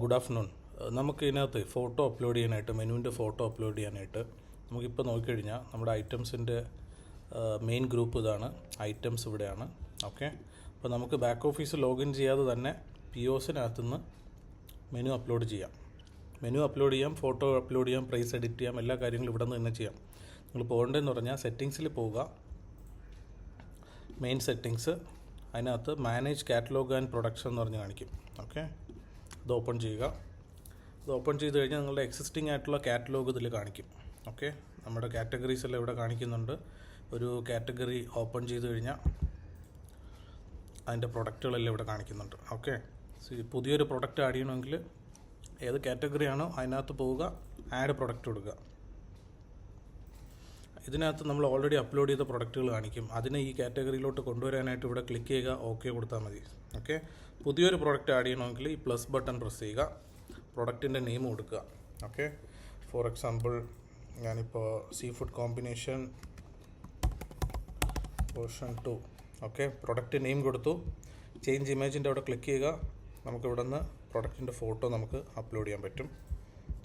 Good afternoon. നമുക്ക് ഇതിനകത്ത് photo upload ചെയ്യാനായിട്ട്, മെനുവിൻ്റെ ഫോട്ടോ അപ്ലോഡ് ചെയ്യാനായിട്ട് നമുക്കിപ്പോൾ നോക്കിക്കഴിഞ്ഞാൽ നമ്മുടെ ഐറ്റംസിൻ്റെ മെയിൻ ഗ്രൂപ്പ് ഇതാണ്. ഐറ്റംസ് ഇവിടെയാണ്. ഓക്കെ, അപ്പോൾ നമുക്ക് ബാക്ക് ഓഫീസ് ലോഗിൻ ചെയ്യാതെ തന്നെ പി ഒസിനകത്തുനിന്ന് മെനു അപ്ലോഡ് ചെയ്യാം. മെനു അപ്ലോഡ് ചെയ്യാം, ഫോട്ടോ അപ്ലോഡ് ചെയ്യാം, പ്രൈസ് എഡിറ്റ് ചെയ്യാം, എല്ലാ കാര്യങ്ങളും ഇവിടെ നിന്ന് തന്നെ ചെയ്യാം. നിങ്ങൾ പോകേണ്ടതെന്ന് പറഞ്ഞാൽ സെറ്റിങ്സിൽ പോവുക, മെയിൻ സെറ്റിങ്സ്, അതിനകത്ത് മാനേജ് കാറ്റലോഗ് ആൻഡ് പ്രൊഡക്ഷൻ എന്ന് പറഞ്ഞ് കാണിക്കും. ഓക്കെ, ഇത് ഓപ്പൺ ചെയ്യുക. ഇത് ഓപ്പൺ ചെയ്ത് കഴിഞ്ഞാൽ നിങ്ങളുടെ എക്സിസ്റ്റിംഗ് ആയിട്ടുള്ള കാറ്റലോഗ് ഇതിൽ കാണിക്കും. ഓക്കെ, നമ്മുടെ കാറ്റഗറീസ് എല്ലാം ഇവിടെ കാണിക്കുന്നുണ്ട്. ഒരു കാറ്റഗറി ഓപ്പൺ ചെയ്ത് കഴിഞ്ഞാൽ അതിൻ്റെ പ്രൊഡക്റ്റുകളെല്ലാം ഇവിടെ കാണിക്കുന്നുണ്ട്. ഓക്കെ, പുതിയൊരു പ്രൊഡക്റ്റ് ആഡ് ചെയ്യണമെങ്കിൽ ഏത് കാറ്റഗറിയാണോ അതിനകത്ത് പോവുക, ആഡ് പ്രൊഡക്റ്റ് കൊടുക്കുക. ഇതിനകത്ത് നമ്മൾ ഓൾറെഡി അപ്ലോഡ് ചെയ്ത പ്രൊഡക്റ്റുകൾ കാണിക്കും. അതിനെ ഈ കാറ്റഗറിയിലോട്ട് കൊണ്ടുവരാനായിട്ട് ഇവിടെ ക്ലിക്ക് ചെയ്യുക, ഓക്കെ കൊടുത്താൽ മതി. ഓക്കെ, പുതിയൊരു പ്രൊഡക്റ്റ് ആഡ് ചെയ്യണമെങ്കിൽ ഈ പ്ലസ് ബട്ടൺ പ്രസ് ചെയ്യുക, പ്രൊഡക്റ്റിൻ്റെ നെയിം കൊടുക്കുക. ഓക്കെ, ഫോർ എക്സാമ്പിൾ ഞാനിപ്പോൾ sea food combination version 2. Okay, product name കൊടുത്തു. ചേഞ്ച് ഇമേജിൻ്റെ അവിടെ ക്ലിക്ക് ചെയ്യുക. നമുക്ക് ഇവിടെ നിന്ന് പ്രൊഡക്റ്റിൻ്റെ ഫോട്ടോ നമുക്ക് അപ്ലോഡ് ചെയ്യാൻ പറ്റും.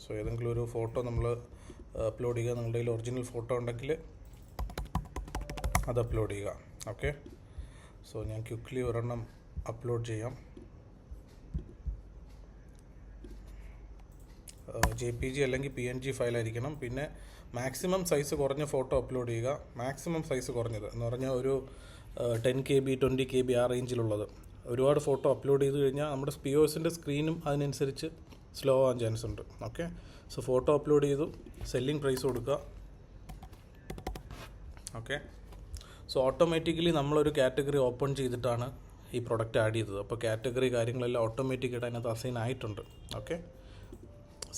സോ ഏതെങ്കിലും ഒരു ഫോട്ടോ നമ്മൾ അപ്ലോഡ് ചെയ്യുക. നിങ്ങളുടെ കയ്യിൽ ഒറിജിനൽ ഫോട്ടോ ഉണ്ടെങ്കിൽ അത് അപ്ലോഡ് ചെയ്യുക. ഓക്കെ, സോ ഞാൻ ക്വിക്ക്ലി ഒരെണ്ണം അപ്ലോഡ് ചെയ്യാം. JPG അല്ലെങ്കിൽ PNG ഫയലായിരിക്കണം. പിന്നെ മാക്സിമം സൈസ് കുറഞ്ഞ ഫോട്ടോ അപ്ലോഡ് ചെയ്യുക. മാക്സിമം സൈസ് കുറഞ്ഞത് എന്ന് പറഞ്ഞാൽ ഒരു 10 KB 20 KB ആ റേഞ്ചിലുള്ളത്. ഒരുപാട് ഫോട്ടോ അപ്ലോഡ് ചെയ്ത് കഴിഞ്ഞാൽ നമ്മുടെ POSൻ്റെ സ്ക്രീനും അതിനനുസരിച്ച് സ്ലോ ആവാൻ ചാൻസ് ഉണ്ട്. ഓക്കെ, സോ ഫോട്ടോ അപ്ലോഡ് ചെയ്തു, സെല്ലിംഗ് പ്രൈസ് കൊടുക്കുക. ഓക്കെ, സോ ഓട്ടോമാറ്റിക്കലി നമ്മളൊരു കാറ്റഗറി ഓപ്പൺ ചെയ്തിട്ടാണ് ഈ പ്രൊഡക്റ്റ് ആഡ് ചെയ്തത്. അപ്പോൾ കാറ്റഗറി കാര്യങ്ങളെല്ലാം ഓട്ടോമാറ്റിക്കായിട്ട് അതിനകത്ത് അസൈൻ ആയിട്ടുണ്ട്. ഓക്കെ,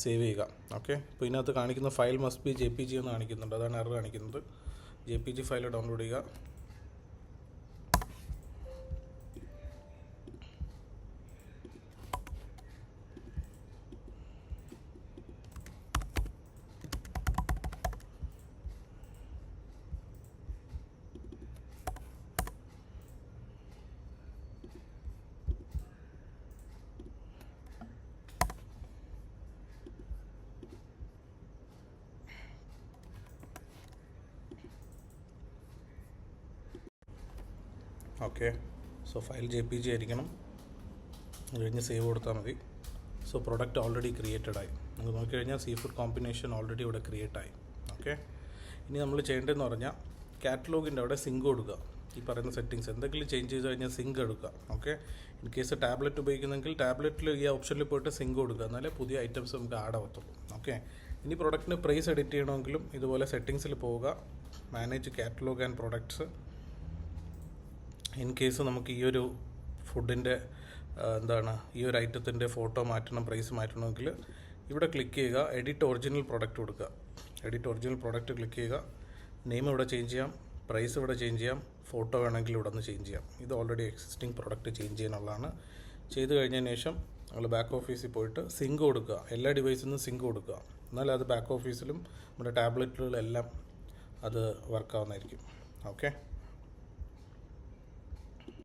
സേവ് ചെയ്യുക. ഓക്കെ, അപ്പോൾ ഇതിനകത്ത് കാണിക്കുന്ന ഫയൽ മസ്റ്റ് ബി JPG എന്ന് കാണിക്കുന്നുണ്ട്. അതാണ് എറർ കാണിക്കുന്നത്. JPG ഫയൽ ഡൗൺലോഡ് ചെയ്യുക. ഓക്കെ, സോ ഫയൽ JPG ആയിരിക്കണം. അത് കഴിഞ്ഞ് സേവ് കൊടുത്താൽ മതി. സോ പ്രൊഡക്റ്റ് ഓൾറെഡി ക്രിയേറ്റഡ് ആയി. നമുക്ക് നോക്കിക്കഴിഞ്ഞാൽ സീ ഫുഡ് കോമ്പിനേഷൻ ഓൾറെഡി ഇവിടെ ക്രിയേറ്റ് ആയി. ഓക്കെ, ഇനി നമ്മൾ ചെയ്യേണ്ടതെന്ന് പറഞ്ഞാൽ കാറ്റലോഗിൻ്റെ അവിടെ സിങ്ക് കൊടുക്കുക. ഈ പറയുന്ന സെറ്റിങ്സ് എന്തെങ്കിലും ചേഞ്ച് ചെയ്ത് കഴിഞ്ഞാൽ സിങ്ക് എടുക്കുക. ഓക്കെ, ഇൻ കേസ് ടാബ്ലറ്റ് ഉപയോഗിക്കുന്നെങ്കിൽ ടാബ്ലറ്റിൽ ഈ ഓപ്ഷനിൽ പോയിട്ട് സിങ്ക് കൊടുക്കുക. എന്നാലേ പുതിയ ഐറ്റംസ് നമുക്ക് ആഡ് ആവത്തുള്ളൂ. ഓക്കെ, ഇനി പ്രൊഡക്റ്റിന് പ്രൈസ് എഡിറ്റ് ചെയ്യണമെങ്കിലും ഇതുപോലെ സെറ്റിങ്സിൽ പോവുക, manage catalogue and products. In case നമുക്ക് ഈ ഒരു ഫുഡിൻ്റെ ഈ ഒരു ഐറ്റത്തിൻ്റെ ഫോട്ടോ മാറ്റണം, പ്രൈസ് മാറ്റണമെങ്കിൽ ഇവിടെ ക്ലിക്ക് ചെയ്യുക, എഡിറ്റ് ഒറിജിനൽ പ്രൊഡക്റ്റ് കൊടുക്കുക. എഡിറ്റ് ഒറിജിനൽ പ്രൊഡക്റ്റ് ക്ലിക്ക് ചെയ്യുക. നെയിം ഇവിടെ ചേഞ്ച് ചെയ്യാം, പ്രൈസ് ഇവിടെ ചേഞ്ച് ചെയ്യാം, ഫോട്ടോ വേണമെങ്കിൽ ഇവിടെ നിന്ന് ചേഞ്ച് ചെയ്യാം. ഇത് ഓൾറെഡി എക്സിസ്റ്റിംഗ് പ്രൊഡക്റ്റ് ചേഞ്ച് ചെയ്യാനുള്ളതാണ്. ചെയ്ത് കഴിഞ്ഞതിന് ശേഷം നമ്മൾ ബാക്ക് ഓഫീസിൽ പോയിട്ട് സിങ്ക് കൊടുക്കുക. എല്ലാ ഡിവൈസിൽ നിന്നും സിങ്ക് കൊടുക്കുക. എന്നാൽ അത് ബാക്ക് ഓഫീസിലും നമ്മുടെ ടാബ്ലറ്റുകളിലെല്ലാം അത് വർക്കാവുന്നതായിരിക്കും. ഓക്കെ.